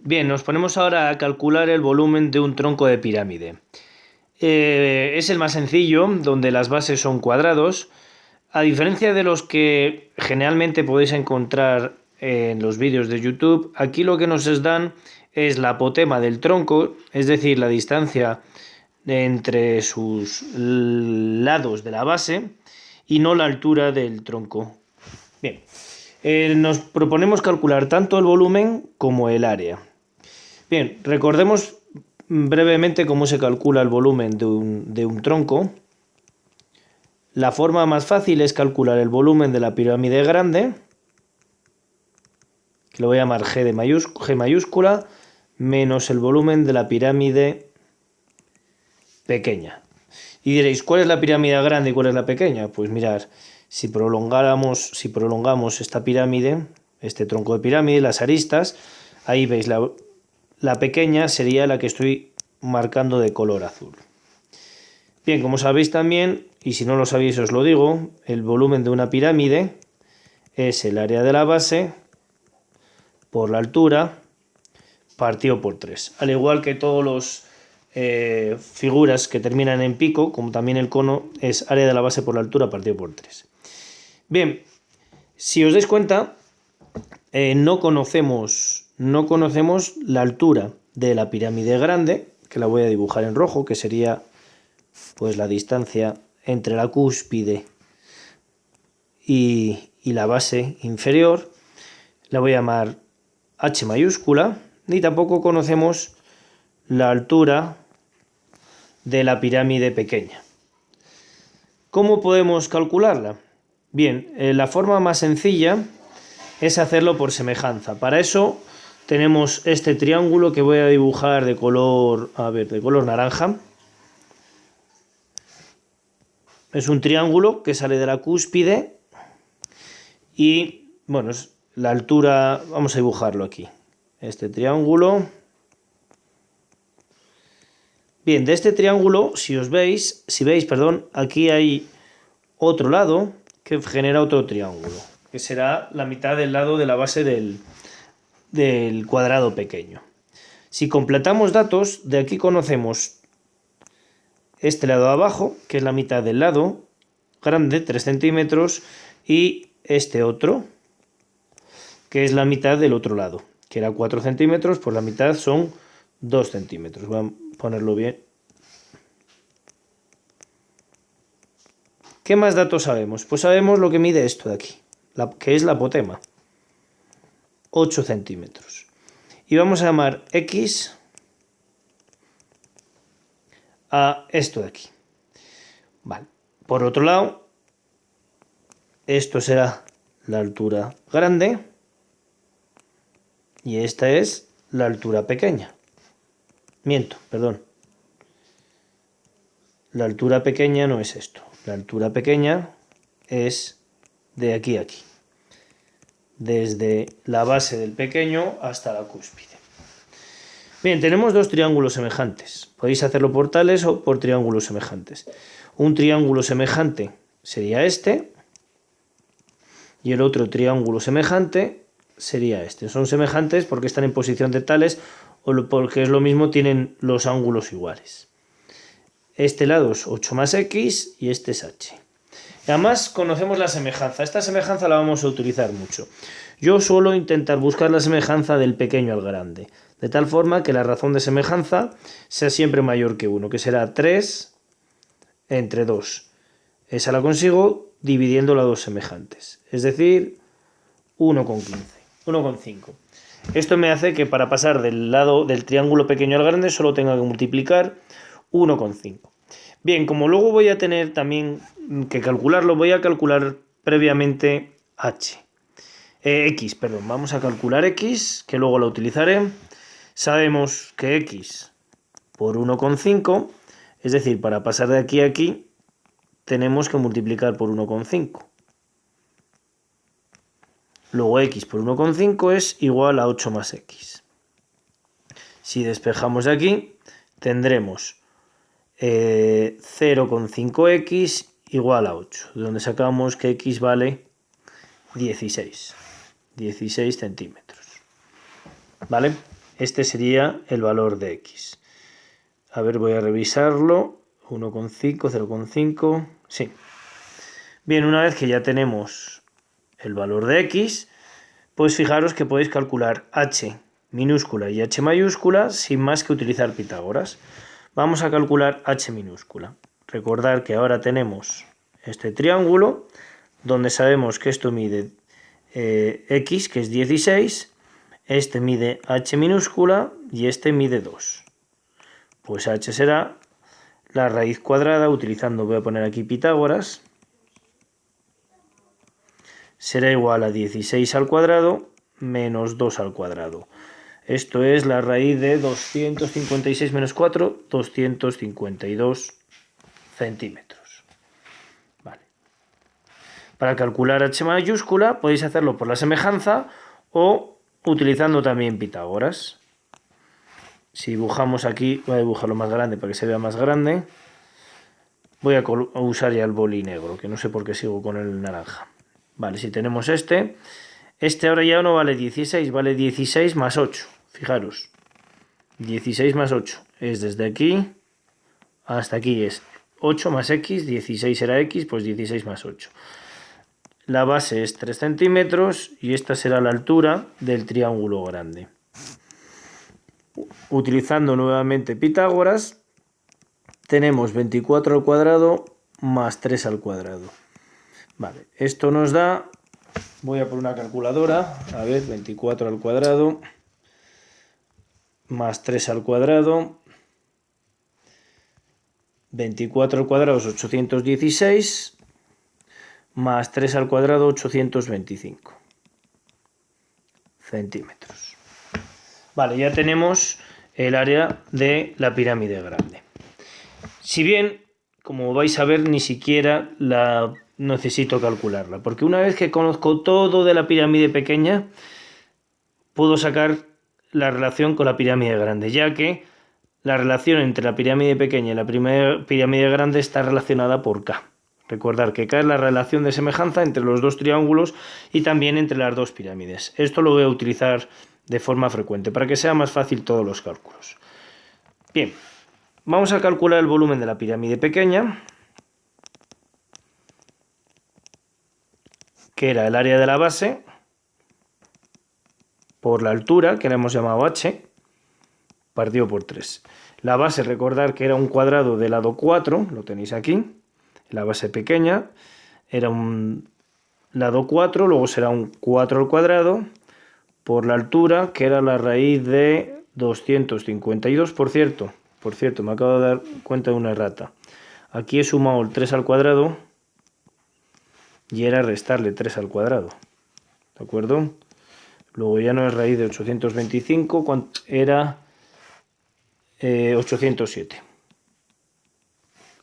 Bien, nos ponemos ahora a calcular el volumen de un tronco de pirámide. Es el más sencillo, donde las bases son cuadrados. A diferencia de los que generalmente podéis encontrar en los vídeos de YouTube, aquí lo que nos dan es la apotema del tronco, es decir, la distancia entre sus lados de la base y no la altura del tronco. Bien, nos proponemos calcular tanto el volumen como el área. Bien, recordemos brevemente cómo se calcula el volumen de un tronco. La forma más fácil es calcular el volumen de la pirámide grande, que lo voy a llamar G mayúscula, menos el volumen de la pirámide pequeña. Y diréis, ¿cuál es la pirámide grande y cuál es la pequeña? Pues mirad, si prolongamos esta pirámide, este tronco de pirámide, las aristas, ahí veis la pequeña sería la que estoy marcando de color azul. Bien, como sabéis también, y si no lo sabéis os lo digo, el volumen de una pirámide es el área de la base por la altura partido por 3. Al igual que todos los figuras que terminan en pico, como también el cono, es área de la base por la altura partido por 3. Bien, si os dais cuenta, no conocemos la altura de la pirámide grande, que la voy a dibujar en rojo, que sería pues la distancia entre la cúspide y la base inferior. La voy a llamar H mayúscula, ni tampoco conocemos la altura de la pirámide pequeña. ¿Cómo podemos calcularla? Bien, la forma más sencilla es hacerlo por semejanza. Para eso tenemos este triángulo que voy a dibujar de color naranja. Es un triángulo que sale de la cúspide y, bueno, es la altura, vamos a dibujarlo aquí. Este triángulo. Bien, de este triángulo, si veis, aquí hay otro lado que genera otro triángulo, que será la mitad del lado de la base del cuadrado pequeño. Si completamos datos, de aquí conocemos este lado de abajo, que es la mitad del lado grande, 3 centímetros, y este otro, que es la mitad del otro lado, que era 4 centímetros, pues la mitad son 2 centímetros. Voy a ponerlo bien. ¿Qué más datos sabemos? Pues sabemos lo que mide esto de aquí, que es la apotema, 8 centímetros. Y vamos a llamar X a esto de aquí. Vale. Por otro lado, esto será la altura grande y esta es la altura pequeña. Perdón. La altura pequeña no es esto. La altura pequeña es de aquí a aquí. Desde la base del pequeño hasta la cúspide. Bien, tenemos dos triángulos semejantes. Podéis hacerlo por tales o por triángulos semejantes. Un triángulo semejante sería este y el otro triángulo semejante sería este. Son semejantes porque están en posición de tales o porque es lo mismo, tienen los ángulos iguales. Este lado es 8 más X y este es H. Además conocemos la semejanza. Esta semejanza la vamos a utilizar mucho. Yo suelo intentar buscar la semejanza del pequeño al grande, de tal forma que la razón de semejanza sea siempre mayor que 1, que será 3 entre 2. Esa la consigo dividiendo las dos semejantes, es decir, 1,5. Esto me hace que para pasar del lado del triángulo pequeño al grande solo tenga que multiplicar 1,5. Bien, como luego voy a tener también que calcularlo, voy a calcular previamente X, perdón. Vamos a calcular X, que luego lo utilizaré. Sabemos que X por 1,5, es decir, para pasar de aquí a aquí, tenemos que multiplicar por 1,5. Luego X por 1,5 es igual a 8 más X. Si despejamos de aquí, tendremos 0,5X igual a 8, de donde sacamos que X vale 16 centímetros. ¿Vale? este sería el valor de x. A ver, voy a revisarlo. 1,5, 0,5, sí. Bien, una vez que ya tenemos el valor de x, pues fijaros que podéis calcular h minúscula y h mayúscula sin más que utilizar Pitágoras. Vamos a calcular h minúscula. Recordad que ahora tenemos este triángulo, donde sabemos que esto mide x, que es 16, este mide h minúscula y este mide 2. Pues h será la raíz cuadrada, utilizando, voy a poner aquí Pitágoras, será igual a 16 al cuadrado menos 2 al cuadrado. Esto es la raíz de 256 menos 4, 252 centímetros. Vale. Para calcular h mayúscula podéis hacerlo por la semejanza o utilizando también Pitágoras. Si dibujamos aquí, voy a dibujarlo más grande para que se vea más grande. Voy a usar ya el boli negro, que no sé por qué sigo con el naranja. Vale, si tenemos este ahora ya no vale 16, vale 16 más 8. Fijaros, 16 más 8 es desde aquí hasta aquí, es 8 más x, 16 era x, pues 16 más 8. La base es 3 centímetros y esta será la altura del triángulo grande. Utilizando nuevamente Pitágoras, tenemos 24 al cuadrado más 3 al cuadrado. Vale, esto nos da, voy a por una calculadora, a ver, 24 al cuadrado más 3 al cuadrado, 24 al cuadrado es 816, más 3 al cuadrado 825 centímetros. Vale, ya tenemos el área de la pirámide grande. Si bien, como vais a ver, ni siquiera la necesito calcularla, porque una vez que conozco todo de la pirámide pequeña, puedo sacar la relación con la pirámide grande, ya que la relación entre la pirámide pequeña y la pirámide grande está relacionada por K. Recordad que K es la relación de semejanza entre los dos triángulos y también entre las dos pirámides. Esto lo voy a utilizar de forma frecuente para que sea más fácil todos los cálculos. Bien, vamos a calcular el volumen de la pirámide pequeña, que era el área de la base, por la altura, que la hemos llamado h, partido por 3. La base, recordar que era un cuadrado de lado 4, lo tenéis aquí. La base pequeña era un lado 4, luego será un 4 al cuadrado, por la altura, que era la raíz de 252. Por cierto, me acabo de dar cuenta de una errata. Aquí he sumado el 3 al cuadrado y era restarle 3 al cuadrado. ¿De acuerdo? Luego ya no es raíz de 825, era 807.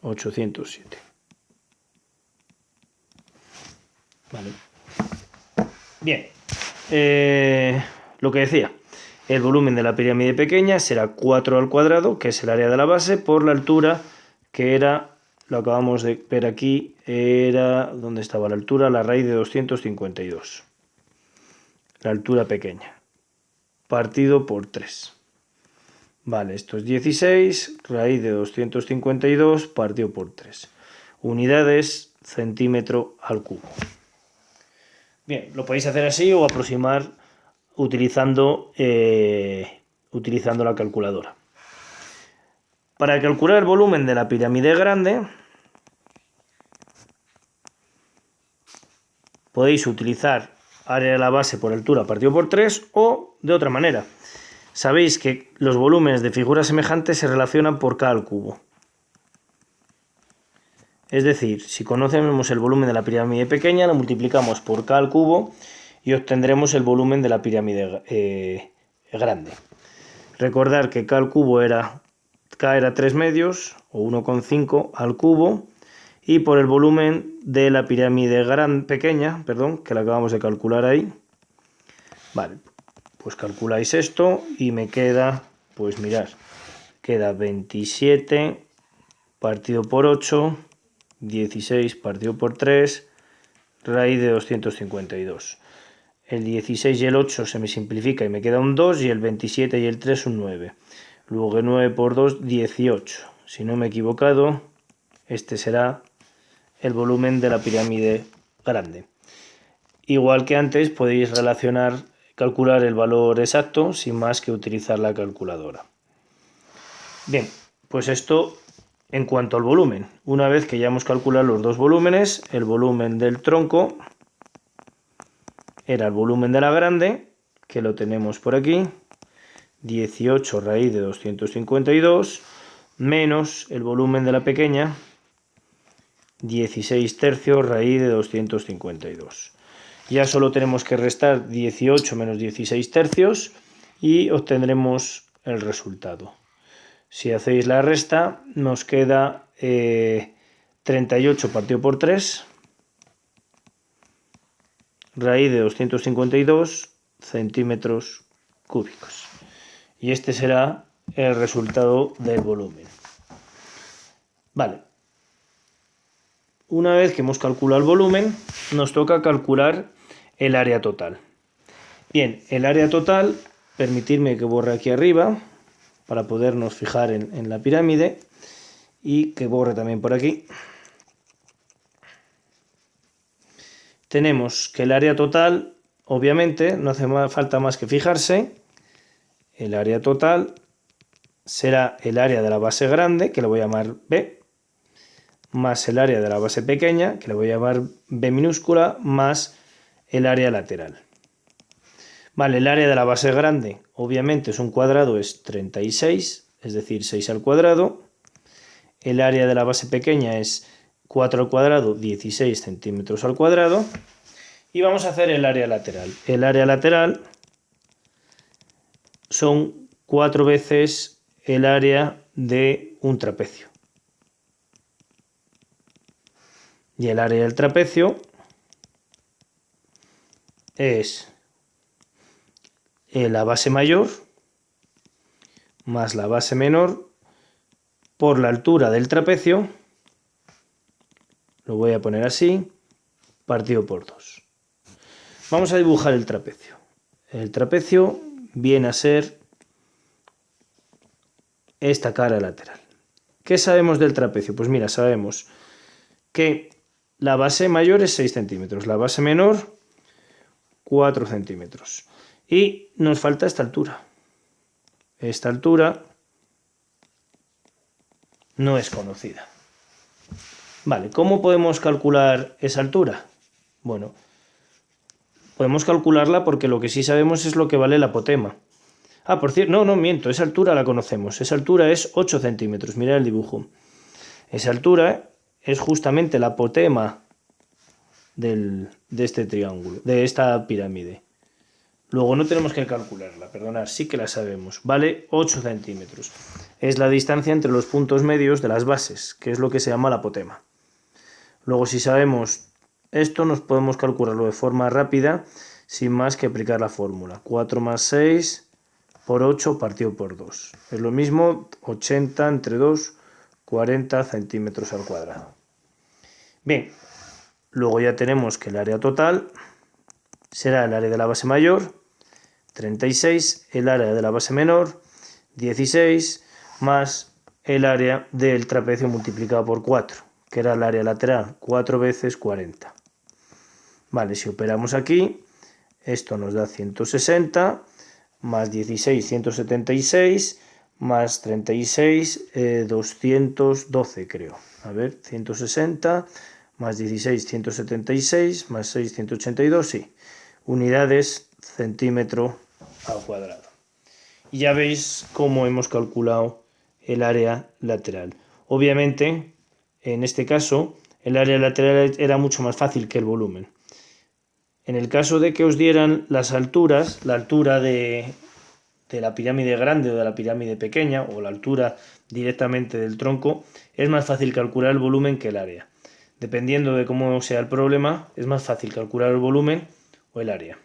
807. Vale. Bien. Lo que decía, el volumen de la pirámide pequeña será 4 al cuadrado, que es el área de la base, por la altura, que era, lo acabamos de ver aquí, era, ¿dónde estaba la altura? La raíz de 252. La altura pequeña, partido por 3. Vale, esto es 16, raíz de 252 partido por 3. Unidades, centímetro al cubo. Bien, lo podéis hacer así o aproximar utilizando la calculadora. Para calcular el volumen de la pirámide grande, podéis utilizar área de la base por altura partido por 3 o de otra manera. Sabéis que los volúmenes de figuras semejantes se relacionan por K al cubo. Es decir, si conocemos el volumen de la pirámide pequeña, lo multiplicamos por K al cubo y obtendremos el volumen de la pirámide grande. Recordar que K al cubo K era 3 medios o 1,5 al cubo, y por el volumen de la pirámide pequeña, que la acabamos de calcular ahí, vale, pues calculáis esto y me queda, pues mirad, queda 27 partido por 8, 16 partido por 3, raíz de 252. el 16 y el 8 se me simplifica y me queda un 2, y el 27 y el 3 un 9. Luego 9 por 2, 18. Si no me he equivocado, este será el volumen de la pirámide grande. Igual que antes, podéis calcular el valor exacto sin más que utilizar la calculadora. Bien, pues esto en cuanto al volumen. Una vez que ya hemos calculado los dos volúmenes, el volumen del tronco era el volumen de la grande, que lo tenemos por aquí, 18 raíz de 252, menos el volumen de la pequeña, 16 tercios raíz de 252. Ya solo tenemos que restar 18 menos 16 tercios y obtendremos el resultado. Si hacéis la resta, nos queda 38 partido por 3, raíz de 252 centímetros cúbicos. Y este será el resultado del volumen. Vale. Una vez que hemos calculado el volumen, nos toca calcular el área total. Bien, el área total, permitidme que borre aquí arriba para podernos fijar en la pirámide, y que borre también por aquí. Tenemos que el área total, obviamente, no hace falta más que fijarse. El área total será el área de la base grande, que le voy a llamar B, más el área de la base pequeña, que le voy a llamar B minúscula, más el área lateral. Vale, el área de la base grande, obviamente, es un cuadrado, es 36, es decir, 6 al cuadrado. El área de la base pequeña es 4 al cuadrado, 16 centímetros al cuadrado. Y vamos a hacer el área lateral. El área lateral son 4 veces el área de un trapecio. Y el área del trapecio es la base mayor más la base menor por la altura del trapecio, lo voy a poner así, partido por 2. Vamos a dibujar el trapecio. El trapecio viene a ser esta cara lateral. ¿Qué sabemos del trapecio? Pues mira, sabemos que la base mayor es 6 centímetros, la base menor 4 centímetros. Y nos falta esta altura. Esta altura no es conocida. Vale, ¿cómo podemos calcular esa altura? Bueno, podemos calcularla porque lo que sí sabemos es lo que vale la apotema. Ah, por cierto, no, miento, esa altura la conocemos. Esa altura es 8 centímetros, mirad el dibujo. Esa altura es justamente la apotema de este triángulo, de esta pirámide. Luego no tenemos que calcularla, perdonad, sí que la sabemos. Vale 8 centímetros. Es la distancia entre los puntos medios de las bases, que es lo que se llama la apotema. Luego, si sabemos esto, nos podemos calcularlo de forma rápida, sin más que aplicar la fórmula. 4 más 6 por 8 partido por 2. Es lo mismo, 80 entre 2, 40 centímetros al cuadrado. Bien, luego ya tenemos que el área total será el área de la base mayor, 36, el área de la base menor, 16, más el área del trapecio multiplicado por 4, que era el área lateral, 4 veces 40. Vale, si operamos aquí, esto nos da 160, más 16, 176, más 36, 212 creo. A ver, 160, más 16, 176, más 6, 182, sí. Unidades centímetro al cuadrado. Y ya veis cómo hemos calculado el área lateral. Obviamente, en este caso, el área lateral era mucho más fácil que el volumen. En el caso de que os dieran las alturas, la altura de la pirámide grande o de la pirámide pequeña, o la altura directamente del tronco, es más fácil calcular el volumen que el área. Dependiendo de cómo sea el problema, es más fácil calcular el volumen o el área.